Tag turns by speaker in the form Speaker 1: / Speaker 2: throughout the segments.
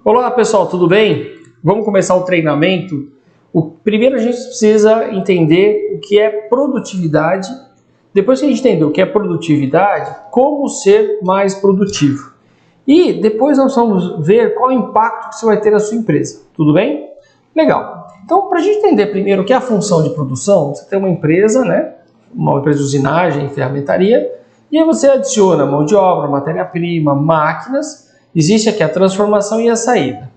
Speaker 1: Olá pessoal, tudo bem? Vamos começar o treinamento. Primeiro a gente precisa entender o que é produtividade. Depois que a gente entender o que é produtividade, como ser mais produtivo. E depois nós vamos ver qual é o impacto que você vai ter na sua empresa. Tudo bem? Legal. Então, para a gente entender primeiro o que é a função de produção, você tem uma empresa, né? Uma empresa de usinagem, ferramentaria, e aí você adiciona mão de obra, matéria-prima, máquinas. Existe aqui a transformação e a saída.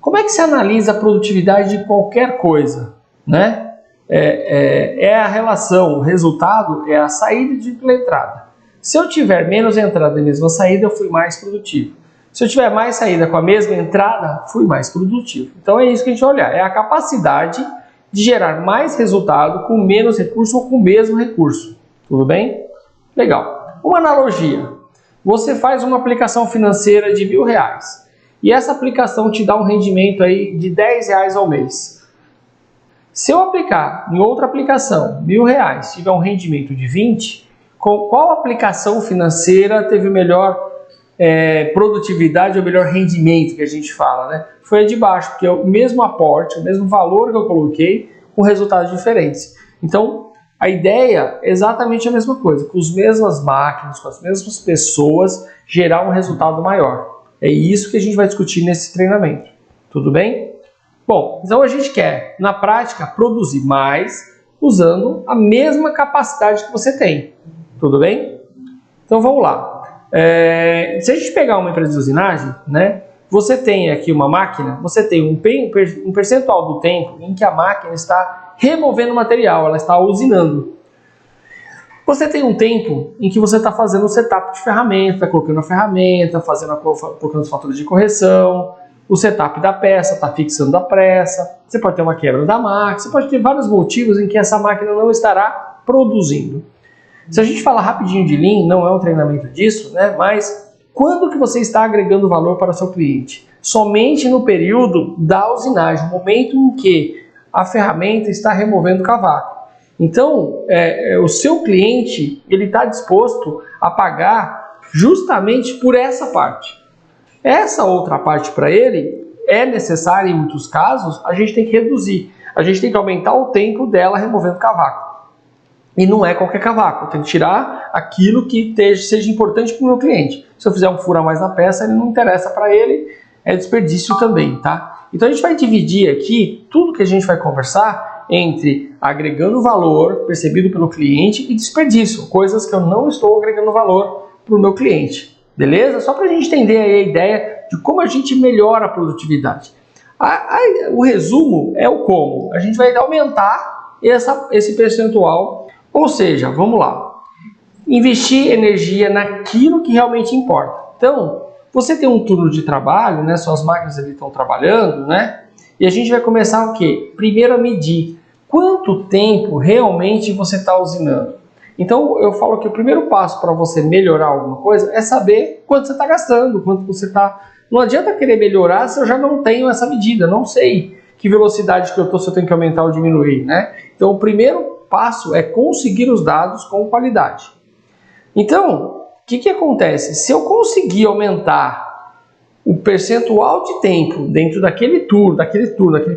Speaker 1: Como é que se analisa a produtividade de qualquer coisa? Né? É a relação, o resultado é a saída pela entrada. Se eu tiver menos entrada e mesma saída, eu fui mais produtivo. Se eu tiver mais saída com a mesma entrada, fui mais produtivo. Então é isso que a gente vai olhar, é a capacidade de gerar mais resultado com menos recurso ou com o mesmo recurso. Tudo bem? Legal. Uma analogia. Você faz uma aplicação financeira de R$1.000 e essa aplicação te dá um rendimento aí de R$10 ao mês. Se eu aplicar em outra aplicação R$1.000 tiver um rendimento de 20, qual aplicação financeira teve melhor produtividade ou melhor rendimento que a gente fala, né? Foi a de baixo, porque é o mesmo aporte, o mesmo valor que eu coloquei com resultados diferentes. Então, a ideia é exatamente a mesma coisa, com as mesmas máquinas, com as mesmas pessoas, gerar um resultado maior. É isso que a gente vai discutir nesse treinamento. Tudo bem? Bom, então a gente quer, na prática, produzir mais usando a mesma capacidade que você tem. Tudo bem? Então vamos lá. Se a gente pegar uma empresa de usinagem, né, você tem aqui uma máquina, você tem um percentual do tempo em que a máquina está removendo material, ela está usinando. Você tem um tempo em que você está fazendo o setup de ferramenta, colocando a ferramenta, colocando as faturas de correção, o setup da peça, está fixando a peça, você pode ter uma quebra da máquina, você pode ter vários motivos em que essa máquina não estará produzindo. Se a gente falar rapidinho de Lean, não é um treinamento disso, né? Mas quando que você está agregando valor para o seu cliente? Somente no período da usinagem, no momento em que a ferramenta está removendo o cavaco. Então, o seu cliente ele está disposto a pagar justamente por essa parte. Essa outra parte para ele é necessária em muitos casos, a gente tem que reduzir. A gente tem que aumentar o tempo dela removendo o cavaco. E não é qualquer cavaco, eu tenho que tirar aquilo que seja importante para o meu cliente. Se eu fizer um furo a mais na peça, ele não interessa para ele, é desperdício também, tá? Então a gente vai dividir aqui tudo que a gente vai conversar entre agregando valor percebido pelo cliente e desperdício, coisas que eu não estou agregando valor para o meu cliente, beleza? Só para a gente entender aí a ideia de como a gente melhora a produtividade. O resumo é o como. A gente vai aumentar esse percentual. Ou seja, vamos lá, investir energia naquilo que realmente importa. Então, você tem um turno de trabalho, né? Suas máquinas ali estão trabalhando, né? E a gente vai começar o quê? Primeiro a medir quanto tempo realmente você está usinando. Então, eu falo que o primeiro passo para você melhorar alguma coisa é saber quanto você está gastando, quanto você está... Não adianta querer melhorar se eu já não tenho essa medida, não sei que velocidade que eu estou, se eu tenho que aumentar ou diminuir, né? Então, o primeiro passo é conseguir os dados com qualidade. Então, o que acontece? Se eu conseguir aumentar o percentual de tempo dentro daquele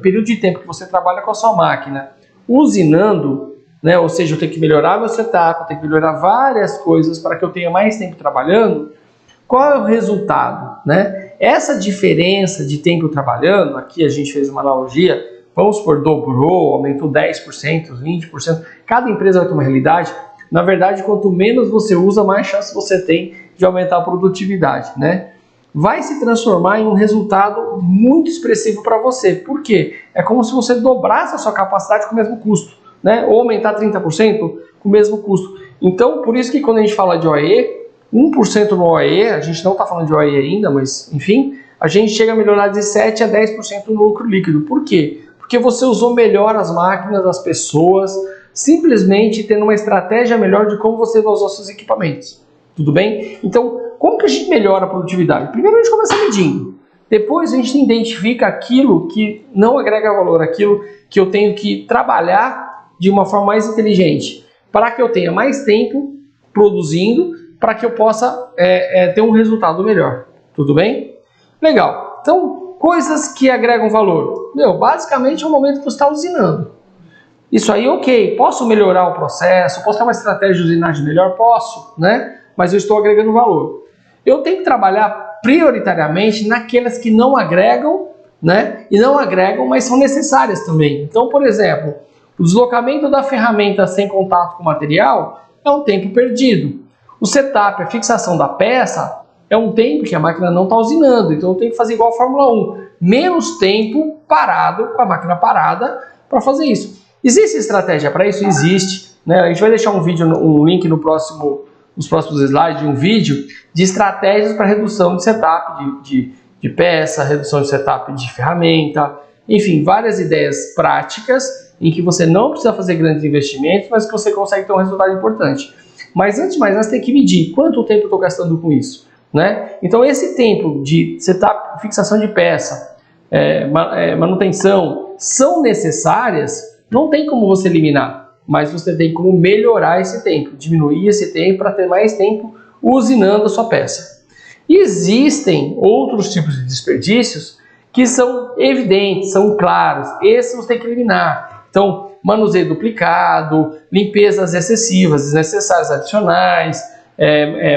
Speaker 1: período de tempo que você trabalha com a sua máquina, usinando, né? Ou seja, eu tenho que melhorar meu setup, eu tenho que melhorar várias coisas para que eu tenha mais tempo trabalhando, qual é o resultado? Né? Essa diferença de tempo trabalhando, aqui a gente fez uma analogia, vamos supor, dobrou, aumentou 10%, 20%, cada empresa vai ter uma realidade. Na verdade, quanto menos você usa, mais chance você tem de aumentar a produtividade, né? Vai se transformar em um resultado muito expressivo para você. Por quê? É como se você dobrasse a sua capacidade com o mesmo custo, né? Ou aumentar 30% com o mesmo custo. Então, por isso que quando a gente fala de OE, 1% no OE, a gente não está falando de OE ainda, mas enfim, a gente chega a melhorar de 7% a 10% no lucro líquido. Por quê? Porque você usou melhor as máquinas, as pessoas, simplesmente tendo uma estratégia melhor de como você vai usar seus equipamentos. Tudo bem? Então, como que a gente melhora a produtividade? Primeiro a gente começa medindo. Depois a gente identifica aquilo que não agrega valor, aquilo que eu tenho que trabalhar de uma forma mais inteligente, para que eu tenha mais tempo produzindo, para que eu possa ter um resultado melhor. Tudo bem? Legal. Então, coisas que agregam valor. Basicamente é o momento que você está usinando. Isso aí, ok, posso melhorar o processo, posso ter uma estratégia de usinagem melhor? Posso, né? Mas eu estou agregando valor. Eu tenho que trabalhar prioritariamente naquelas que não agregam, né? E não agregam, mas são necessárias também. Então, por exemplo, o deslocamento da ferramenta sem contato com o material é um tempo perdido. O setup, a fixação da peça, é um tempo que a máquina não está usinando. Então eu tenho que fazer igual a Fórmula 1. Menos tempo parado, com a máquina parada, para fazer isso. Existe estratégia para isso? Existe. Né? A gente vai deixar um link nos próximos slides de um vídeo de estratégias para redução de setup de peça, redução de setup de ferramenta, enfim, várias ideias práticas em que você não precisa fazer grandes investimentos, mas que você consegue ter um resultado importante. Mas antes de mais nada, você tem que medir quanto tempo eu estou gastando com isso. Né? Então esse tempo de setup, fixação de peça, manutenção, são necessárias, não tem como você eliminar, mas você tem como melhorar esse tempo, diminuir esse tempo para ter mais tempo usinando a sua peça. E existem outros tipos de desperdícios que são evidentes, são claros, esses você tem que eliminar. Então, manuseio duplicado, limpezas excessivas, desnecessárias, adicionais,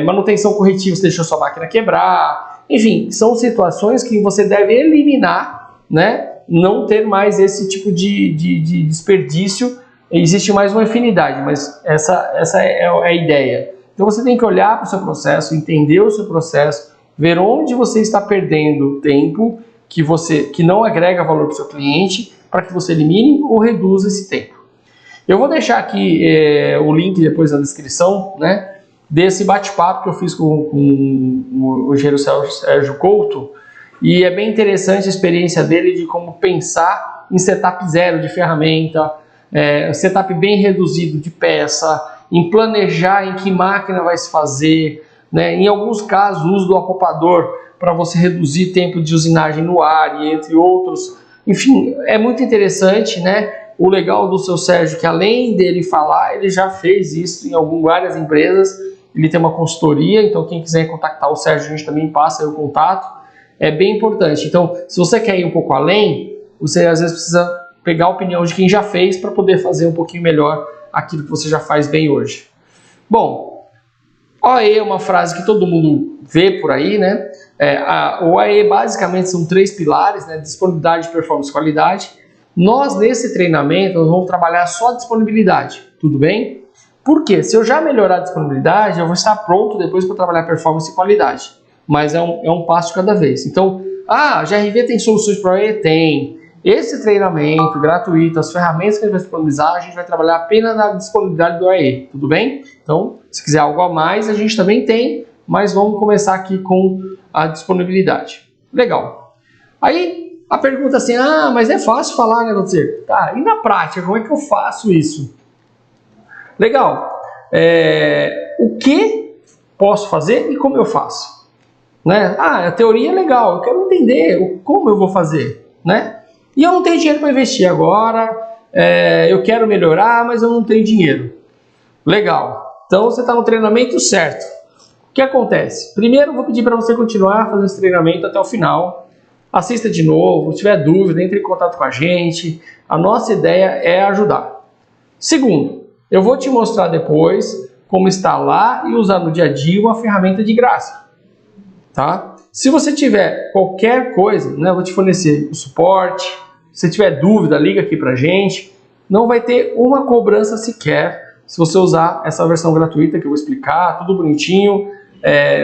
Speaker 1: manutenção corretiva, você deixou sua máquina quebrar, enfim, são situações que você deve eliminar, né? Não ter mais esse tipo de desperdício, existe mais uma afinidade, mas essa é a ideia. Então você tem que olhar para o seu processo, entender o seu processo, ver onde você está perdendo tempo que não agrega valor para o seu cliente, para que você elimine ou reduza esse tempo. Eu vou deixar aqui o link depois na descrição, né? Desse bate-papo que eu fiz com o engenheiro Sérgio Couto, e é bem interessante a experiência dele de como pensar em setup zero de ferramenta, setup bem reduzido de peça, em planejar em que máquina vai se fazer, né? Em alguns casos o uso do apopador para você reduzir tempo de usinagem no ar, e entre outros. Enfim, é muito interessante, né? O legal do seu Sérgio, que além dele falar, ele já fez isso em várias empresas. Ele tem uma consultoria, então quem quiser contactar o Sérgio, a gente também passa aí o contato. É bem importante. Então, se você quer ir um pouco além, você às vezes precisa pegar a opinião de quem já fez para poder fazer um pouquinho melhor aquilo que você já faz bem hoje. Bom, OAE é uma frase que todo mundo vê por aí, né? O OAE basicamente são 3 pilares, né? Disponibilidade, performance e qualidade. Nós, nesse treinamento, nós vamos trabalhar só a disponibilidade, tudo bem? Porque se eu já melhorar a disponibilidade, eu vou estar pronto depois para trabalhar performance e qualidade. Mas é um passo de cada vez. Então, a GRV tem soluções para OAE? Tem. Esse treinamento gratuito, as ferramentas que a gente vai disponibilizar, a gente vai trabalhar apenas na disponibilidade do OAE, tudo bem? Então, se quiser algo a mais, a gente também tem, mas vamos começar aqui com a disponibilidade. Legal. Aí, a pergunta assim, mas é fácil falar, né, você? Tá, e na prática, como é que eu faço isso? Legal. O que posso fazer e como eu faço? Né? A teoria é legal, eu quero entender como eu vou fazer, né? E eu não tenho dinheiro para investir agora, eu quero melhorar, mas eu não tenho dinheiro. Legal. Então você está no treinamento certo. O que acontece? Primeiro eu vou pedir para você continuar fazendo esse treinamento até o final. Assista de novo, se tiver dúvida, entre em contato com a gente. A nossa ideia é ajudar. Segundo, eu vou te mostrar depois como instalar e usar no dia a dia uma ferramenta de graça. Tá? Se você tiver qualquer coisa, né, eu vou te fornecer o suporte. Se tiver dúvida, liga aqui pra gente. Não vai ter uma cobrança sequer se você usar essa versão gratuita que eu vou explicar, tudo bonitinho,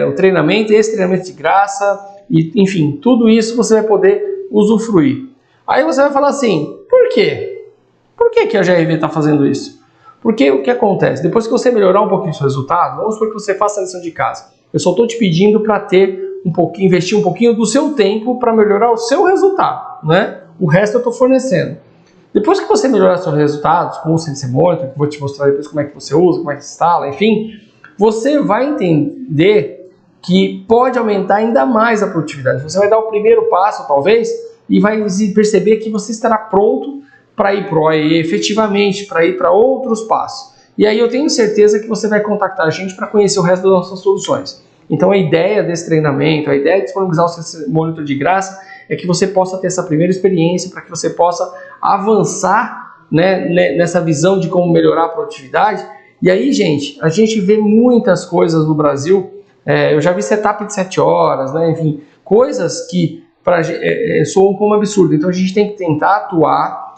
Speaker 1: o treinamento, esse treinamento de graça, e, enfim, tudo isso você vai poder usufruir. Aí você vai falar assim, por quê? Por que a GRV está fazendo isso? Porque o que acontece? Depois que você melhorar um pouquinho o seu resultado, vamos supor que você faça a lição de casa. Eu só estou te pedindo para ter investir um pouquinho do seu tempo para melhorar o seu resultado, né? O resto eu estou fornecendo. Depois que você melhorar seus resultados, com o CNC Monitor, que vou te mostrar depois como é que você usa, como é que instala, enfim, você vai entender que pode aumentar ainda mais a produtividade. Você vai dar o primeiro passo, talvez, e vai perceber que você estará pronto para ir para o OAE efetivamente, para ir para outros passos. E aí eu tenho certeza que você vai contactar a gente para conhecer o resto das nossas soluções. Então a ideia desse treinamento, a ideia de disponibilizar o CNC Monitor de graça é que você possa ter essa primeira experiência, para que você possa avançar, né, nessa visão de como melhorar a produtividade. E aí, gente, a gente vê muitas coisas no Brasil, eu já vi setup de 7 horas, né, enfim, coisas que soam como absurdo. Então a gente tem que tentar atuar,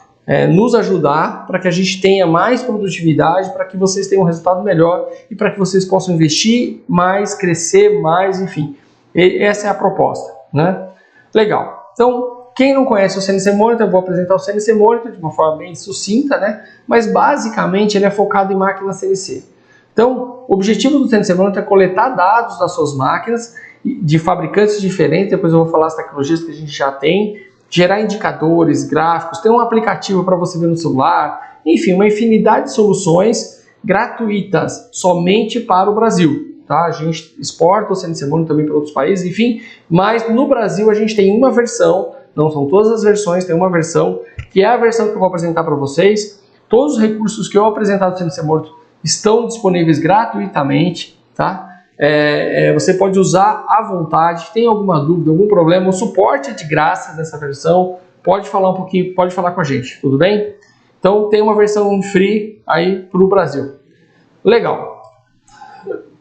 Speaker 1: nos ajudar para que a gente tenha mais produtividade, para que vocês tenham um resultado melhor e para que vocês possam investir mais, crescer mais, enfim. Essa é a proposta, né? Legal. Então, quem não conhece o CNC Monitor, eu vou apresentar o CNC Monitor de uma forma bem sucinta, né? Mas basicamente ele é focado em máquinas CNC. Então, o objetivo do CNC Monitor é coletar dados das suas máquinas de fabricantes diferentes, depois eu vou falar as tecnologias que a gente já tem, gerar indicadores, gráficos, tem um aplicativo para você ver no celular, enfim, uma infinidade de soluções gratuitas, somente para o Brasil. Tá? A gente exporta o CNC Monitor também para outros países, enfim, mas no Brasil a gente tem uma versão, não são todas as versões, tem uma versão, que é a versão que eu vou apresentar para vocês. Todos os recursos que eu apresentar do CNC Monitor estão disponíveis gratuitamente, tá? Você pode usar à vontade. Tem alguma dúvida, algum problema, o suporte é de graça nessa versão, pode falar um pouquinho, pode falar com a gente, tudo bem? Então tem uma versão free aí para o Brasil. Legal.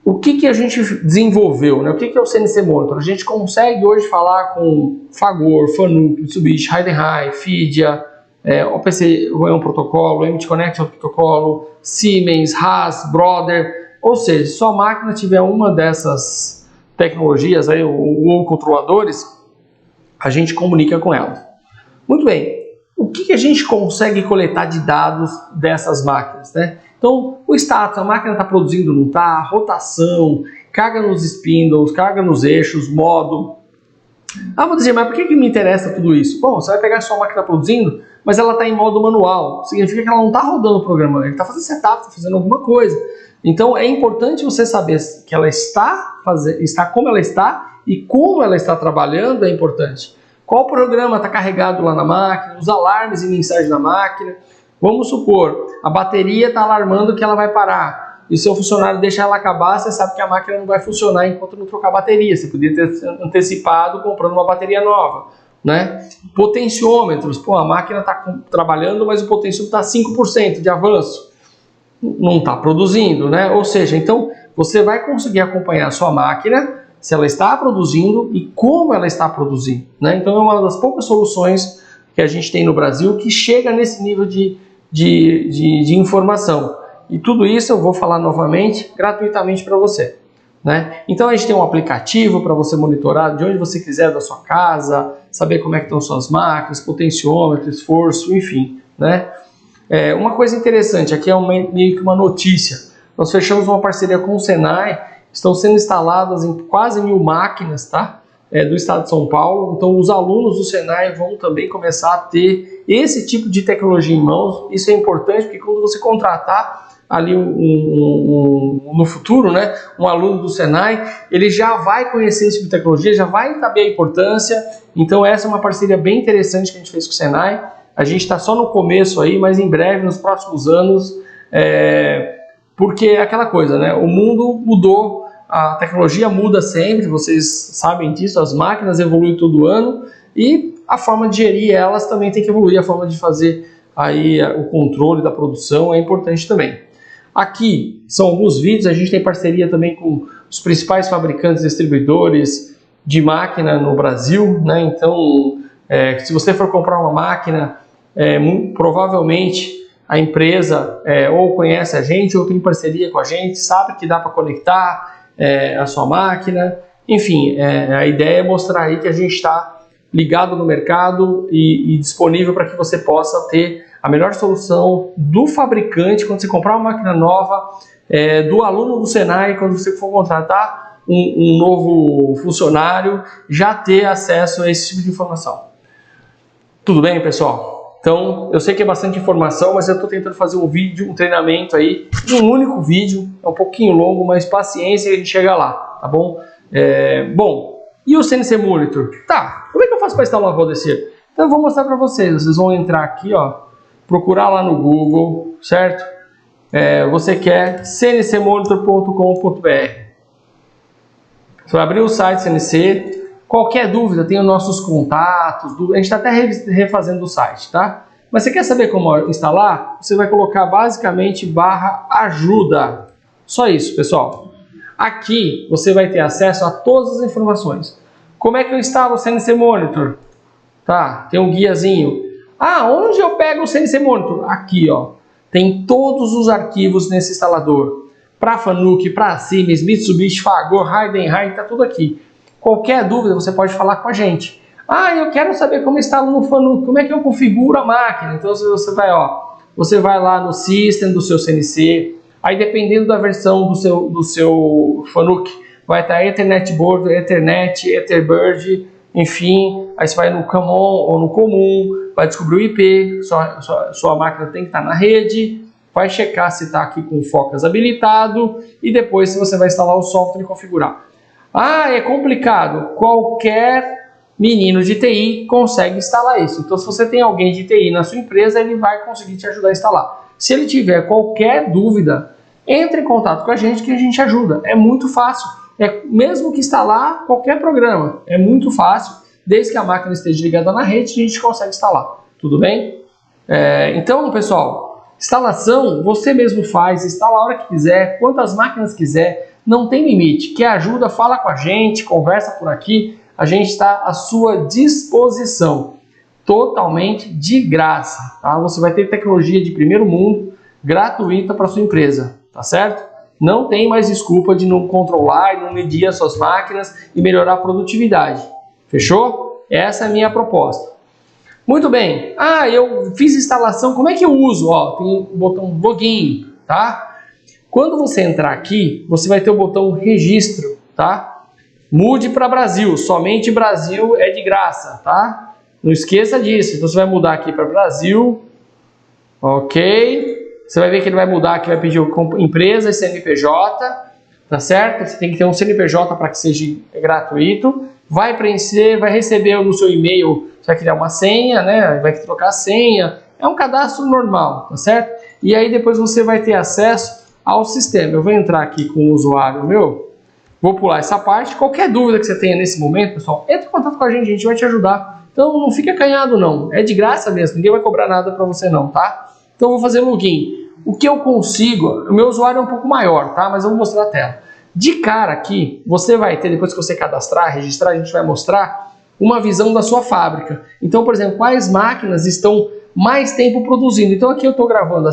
Speaker 1: O que a gente desenvolveu, né? O que é o CNC Monitor? A gente consegue hoje falar com Fagor, Fanuc, Mitsubishi, Heidenreich, Fidia, OPC é um protocolo, MTConnect é um protocolo, Siemens, Haas, Brother. Ou seja, se sua máquina tiver uma dessas tecnologias aí, ou controladores, a gente comunica com ela. Muito bem, o que a gente consegue coletar de dados dessas máquinas, né? Então, o status, a máquina está produzindo, não está, rotação, carga nos spindles, carga nos eixos, modo. Vou dizer, mas por que me interessa tudo isso? Bom, você vai pegar a sua máquina produzindo, mas ela está em modo manual, significa que ela não está rodando o programa, ele está fazendo setup, está fazendo alguma coisa. Então é importante você saber que ela está como ela está e como ela está trabalhando é importante. Qual programa está carregado lá na máquina, os alarmes e mensagens na máquina. Vamos supor, a bateria está alarmando que ela vai parar e o seu funcionário deixa ela acabar, você sabe que a máquina não vai funcionar enquanto não trocar a bateria. Você podia ter antecipado comprando uma bateria nova, né? Potenciômetros, a máquina está trabalhando, mas o potenciômetro está 5% de avanço. Não está produzindo, né? Ou seja, então você vai conseguir acompanhar a sua máquina, se ela está produzindo e como ela está produzindo, né? Então é uma das poucas soluções que a gente tem no Brasil que chega nesse nível de informação. E tudo isso eu vou falar novamente gratuitamente para você, né? Então a gente tem um aplicativo para você monitorar de onde você quiser da sua casa, saber como é que estão suas máquinas, potenciômetro, esforço, enfim, né? Uma coisa interessante, aqui é meio que uma notícia. Nós fechamos uma parceria com o Senai, estão sendo instaladas em quase 1000 máquinas, tá? Do estado de São Paulo. Então os alunos do Senai vão também começar a ter esse tipo de tecnologia em mãos. Isso é importante porque quando você contratar ali no futuro, né, um aluno do Senai, ele já vai conhecer esse tipo de tecnologia, já vai saber a importância. Então essa é uma parceria bem interessante que a gente fez com o Senai. A gente está só no começo aí, mas em breve, nos próximos anos, porque é aquela coisa, né? O mundo mudou, a tecnologia muda sempre, vocês sabem disso, as máquinas evoluem todo ano e a forma de gerir elas também tem que evoluir, a forma de fazer aí o controle da produção é importante também. Aqui são alguns vídeos, a gente tem parceria também com os principais fabricantes e distribuidores de máquina no Brasil, né? Então, se você for comprar uma máquina, provavelmente a empresa ou conhece a gente ou tem parceria com a gente, sabe que dá para conectar a sua máquina. Enfim, a ideia é mostrar aí que a gente está ligado no mercado e disponível para que você possa ter a melhor solução do fabricante quando você comprar uma máquina nova, do aluno do Senai quando você for contratar um novo funcionário, já ter acesso a esse tipo de informação. Tudo bem, pessoal? Então, eu sei que é bastante informação, mas eu estou tentando fazer um vídeo, um treinamento aí, em um único vídeo, é um pouquinho longo, mas paciência e a gente chega lá, tá bom? Bom, e o CNC Monitor? Tá, como é que eu faço para instalar o Valdecer? Então eu vou mostrar para vocês, vão entrar aqui, ó, procurar lá no Google, certo? Você quer cncmonitor.com.br. Você vai abrir o site CNC, Qualquer dúvida, tem os nossos contatos, a gente está até refazendo o site, tá? Mas você quer saber como instalar? Você vai colocar basicamente /ajuda. Só isso, pessoal. Aqui você vai ter acesso a todas as informações. Como é que eu instalo o CNC Monitor? Tá, tem um guiazinho. Ah, onde eu pego o CNC Monitor? Aqui, ó. Tem todos os arquivos nesse instalador. Para Fanuc, para Siemens, Mitsubishi, Fagor, Heidenreich, tá tudo aqui. Qualquer dúvida você pode falar com a gente. Ah, eu quero saber como instalo no Fanuc, como é que eu configuro a máquina? Então você vai lá no System do seu CNC, aí dependendo da versão do seu Fanuc, vai estar Ethernet Board, Ethernet, Etherbird, enfim, aí você vai no Common ou no Comum, vai descobrir o IP, sua máquina tem que estar na rede, vai checar se está aqui com o Focus habilitado e depois você vai instalar o software e configurar. Ah, é complicado. Qualquer menino de TI consegue instalar isso. Então, se você tem alguém de TI na sua empresa, ele vai conseguir te ajudar a instalar. Se ele tiver qualquer dúvida, entre em contato com a gente que a gente ajuda. É muito fácil. É mesmo que instalar qualquer programa. É muito fácil. Desde que a máquina esteja ligada na rede, a gente consegue instalar. Tudo bem? Então, pessoal, instalação você mesmo faz, instala a hora que quiser, quantas máquinas quiser. Não tem limite. Quer ajuda, fala com a gente, conversa por aqui. A gente está à sua disposição. Totalmente de graça. Tá? Você vai ter tecnologia de primeiro mundo, gratuita para sua empresa. Tá certo? Não tem mais desculpa de não controlar e não medir as suas máquinas e melhorar a produtividade. Fechou? Essa é a minha proposta. Muito bem. Ah, eu fiz instalação. Como é que eu uso? Ó, tem o botão login, tá? Quando você entrar aqui, você vai ter o botão registro, tá? Mude para Brasil, somente Brasil é de graça, tá? Não esqueça disso. Então você vai mudar aqui para Brasil, ok? Você vai ver que ele vai mudar aqui, vai pedir empresa e CNPJ, tá certo? Você tem que ter um CNPJ para que seja gratuito. Vai preencher, vai receber no seu e-mail, você vai criar uma senha, né? Vai trocar a senha. É um cadastro normal, tá certo? E aí depois você vai ter acesso ao sistema. Eu vou entrar aqui com o usuário meu, vou pular essa parte. Qualquer dúvida que você tenha nesse momento, pessoal, entre em contato com a gente vai te ajudar. Então não fica acanhado não, é de graça mesmo, ninguém vai cobrar nada para você não, tá? Então eu vou fazer login. O que eu consigo, o meu usuário é um pouco maior, tá? Mas eu vou mostrar a tela. De cara aqui, você vai ter, depois que você cadastrar, registrar, a gente vai mostrar uma visão da sua fábrica. Então, por exemplo, quais máquinas estão mais tempo produzindo. Então aqui eu estou gravando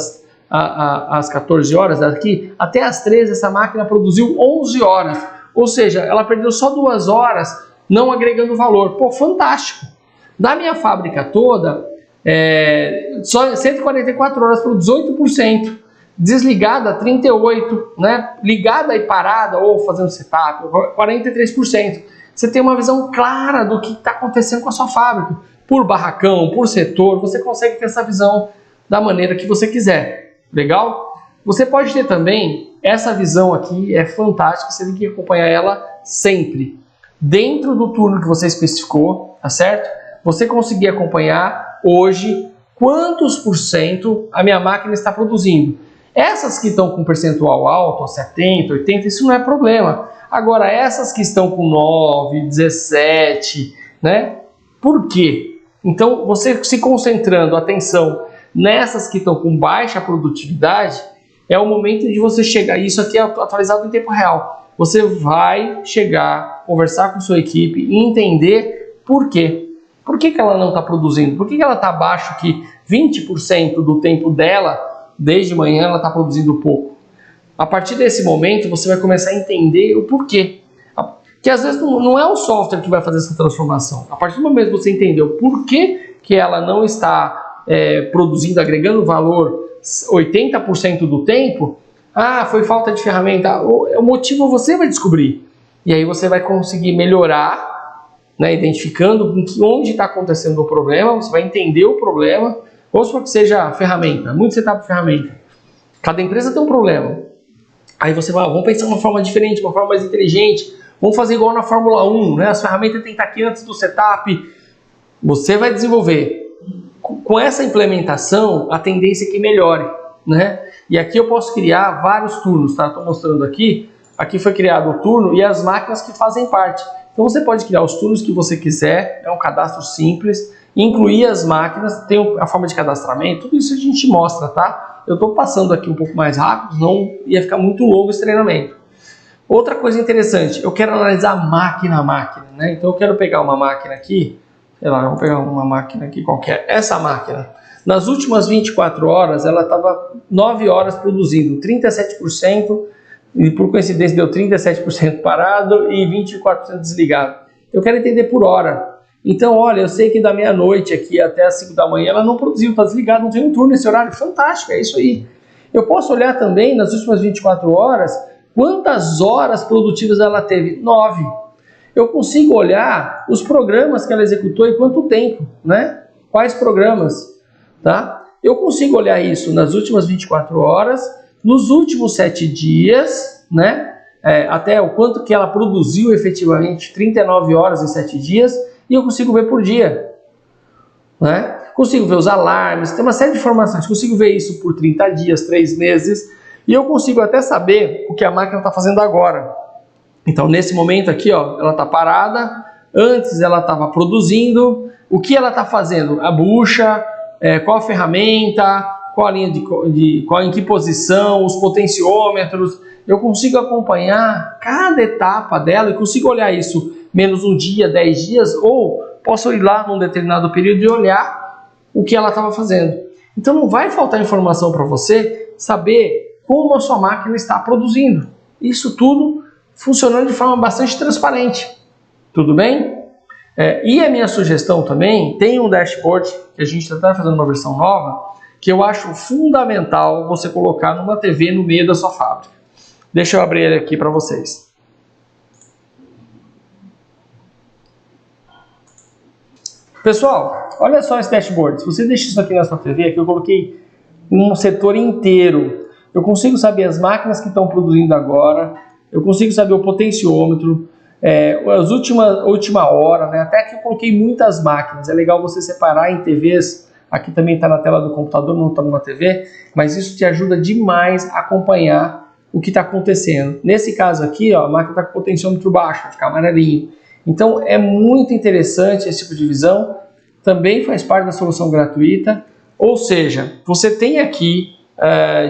Speaker 1: às 14 horas daqui, até às 13 essa máquina produziu 11 horas, ou seja, ela perdeu só 2 horas não agregando valor. Pô, fantástico! Da minha fábrica toda, só 144 horas produz 8%, desligada 38%, né? Ligada e parada ou fazendo setup, 43%. Você tem uma visão clara do que está acontecendo com a sua fábrica, por barracão, por setor, você consegue ter essa visão da maneira que você quiser. Legal? Você pode ter também, essa visão aqui é fantástica, você tem que acompanhar ela sempre. Dentro do turno que você especificou, tá certo? Você conseguir acompanhar hoje quantos % a minha máquina está produzindo. Essas que estão com percentual alto, 70%, 80%, isso não é problema. Agora, essas que estão com 9%, 17%, né? Por quê? Então, você se concentrando, atenção, nessas que estão com baixa produtividade, é o momento de você chegar, isso aqui é atualizado em tempo real, você vai chegar, conversar com sua equipe e entender por quê. Por que ela não está produzindo? Por que ela está abaixo que 20% do tempo dela, desde manhã, ela está produzindo pouco? A partir desse momento, você vai começar a entender o porquê. Que às vezes não é o software que vai fazer essa transformação. A partir do momento que você entendeu por que ela não está produzindo, agregando valor 80% do tempo, foi falta de ferramenta. O motivo você vai descobrir. E aí você vai conseguir melhorar, né, identificando onde está acontecendo o problema, você vai entender o problema, ou se for que seja ferramenta, muito setup de ferramenta. Cada empresa tem um problema. Aí você vai, vamos pensar uma forma diferente, uma forma mais inteligente, vamos fazer igual na Fórmula 1, né? As ferramentas têm que estar aqui antes do setup. Você vai desenvolver. Com essa implementação, a tendência é que melhore, né? E aqui eu posso criar vários turnos, tá? Estou mostrando aqui. Aqui foi criado o turno e as máquinas que fazem parte. Então você pode criar os turnos que você quiser, é um cadastro simples, incluir as máquinas, tem a forma de cadastramento, tudo isso a gente mostra, tá? Eu estou passando aqui um pouco mais rápido, senão ia ficar muito longo esse treinamento. Outra coisa interessante, eu quero analisar máquina a máquina, né? Então eu quero pegar uma máquina aqui, sei lá, vou pegar uma máquina aqui qualquer, essa máquina. Nas últimas 24 horas, ela estava 9 horas produzindo 37%, e por coincidência deu 37% parado e 24% desligado. Eu quero entender por hora. Então, olha, eu sei que da meia-noite aqui até as 5 da manhã ela não produziu, está desligado, não tem um turno nesse horário. Fantástico, é isso aí. Eu posso olhar também nas últimas 24 horas quantas horas produtivas ela teve. 9. Eu consigo olhar os programas que ela executou e quanto tempo, né? Quais programas, tá? Eu consigo olhar isso nas últimas 24 horas, nos últimos 7 dias, né? Até o quanto que ela produziu efetivamente, 39 horas em 7 dias, e eu consigo ver por dia, né? Consigo ver os alarmes, tem uma série de informações, consigo ver isso por 30 dias, 3 meses, e eu consigo até saber o que a máquina está fazendo agora. Então, nesse momento aqui, ó, ela está parada, antes ela estava produzindo, o que ela está fazendo? A bucha, qual a ferramenta, qual a linha em que posição, os potenciômetros. Eu consigo acompanhar cada etapa dela e consigo olhar isso menos um dia, 10 dias, ou posso ir lá num determinado período e olhar o que ela estava fazendo. Então não vai faltar informação para você saber como a sua máquina está produzindo. Isso tudo funcionando de forma bastante transparente. Tudo bem? E a minha sugestão também, tem um dashboard que a gente está fazendo uma versão nova, que eu acho fundamental você colocar numa TV no meio da sua fábrica. Deixa eu abrir ele aqui para vocês. Pessoal, olha só esse dashboard. Se você deixa isso aqui na sua TV, aqui eu coloquei um setor inteiro. Eu consigo saber as máquinas que estão produzindo agora, eu consigo saber o potenciômetro, as última hora, né? Até que eu coloquei muitas máquinas. É legal você separar em TVs. Aqui também está na tela do computador, não está numa TV, mas isso te ajuda demais a acompanhar o que está acontecendo. Nesse caso aqui, ó, a máquina está com potenciômetro baixo, vai ficar amarelinho. Então é muito interessante esse tipo de visão, também faz parte da solução gratuita, ou seja, você tem aqui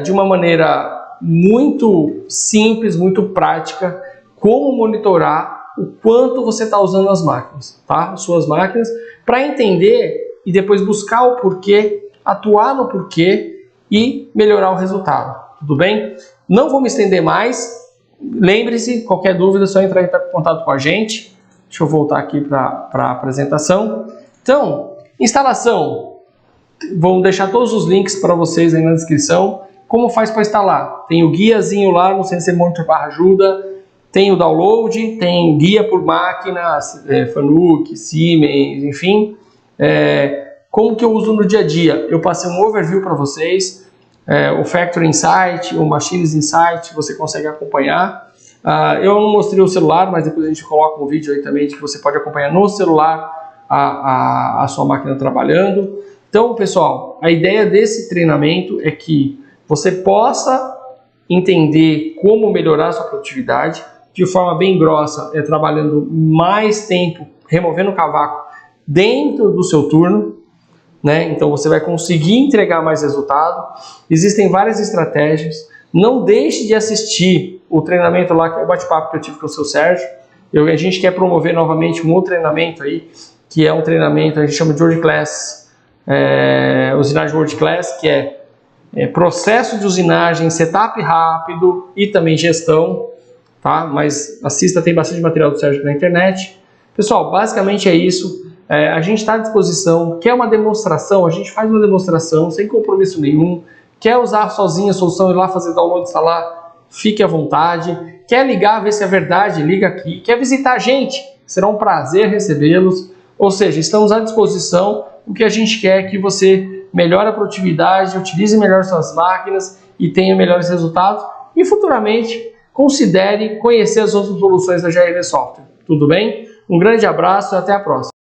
Speaker 1: de uma maneira muito simples, muito prática, como monitorar o quanto você está usando as máquinas, tá? As suas máquinas, para entender e depois buscar o porquê, atuar no porquê e melhorar o resultado, tudo bem? Não vou me estender mais, lembre-se, qualquer dúvida é só entrar em contato com a gente. Deixa eu voltar aqui para a apresentação. Então, instalação. Vou deixar todos os links para vocês aí na descrição. Como faz para instalar? Tem o guiazinho lá no Sensei Monitor /ajuda, tem o download, tem guia por máquina, Fanuc, Siemens, enfim. Como que eu uso no dia a dia? Eu passei um overview para vocês. O Factory Insight, o Machines Insight, você consegue acompanhar. Eu não mostrei o celular, mas depois a gente coloca um vídeo aí também de que você pode acompanhar no celular a sua máquina trabalhando. Então, pessoal, a ideia desse treinamento é que você possa entender como melhorar a sua produtividade de forma bem grossa, trabalhando mais tempo, removendo o cavaco dentro do seu turno, né? Então você vai conseguir entregar mais resultado. Existem várias estratégias. Não deixe de assistir o treinamento lá, que é o bate-papo que eu tive com o seu Sérgio. A gente quer promover novamente um outro treinamento aí, que é um treinamento, a gente chama de World Class, usinagem World Class, que é processo de usinagem, setup rápido e também gestão, tá? Mas assista, tem bastante material do Sérgio na internet. Pessoal, basicamente é isso. A gente está à disposição. Quer uma demonstração? A gente faz uma demonstração sem compromisso nenhum. Quer usar sozinho a solução e ir lá fazer download, instalar? Fique à vontade. Quer ligar, ver se é verdade? Liga aqui. Quer visitar a gente? Será um prazer recebê-los. Ou seja, estamos à disposição. O que a gente quer é que você melhore a produtividade, utilize melhor suas máquinas e tenha melhores resultados. E futuramente, considere conhecer as outras soluções da GRV Software. Tudo bem? Um grande abraço e até a próxima.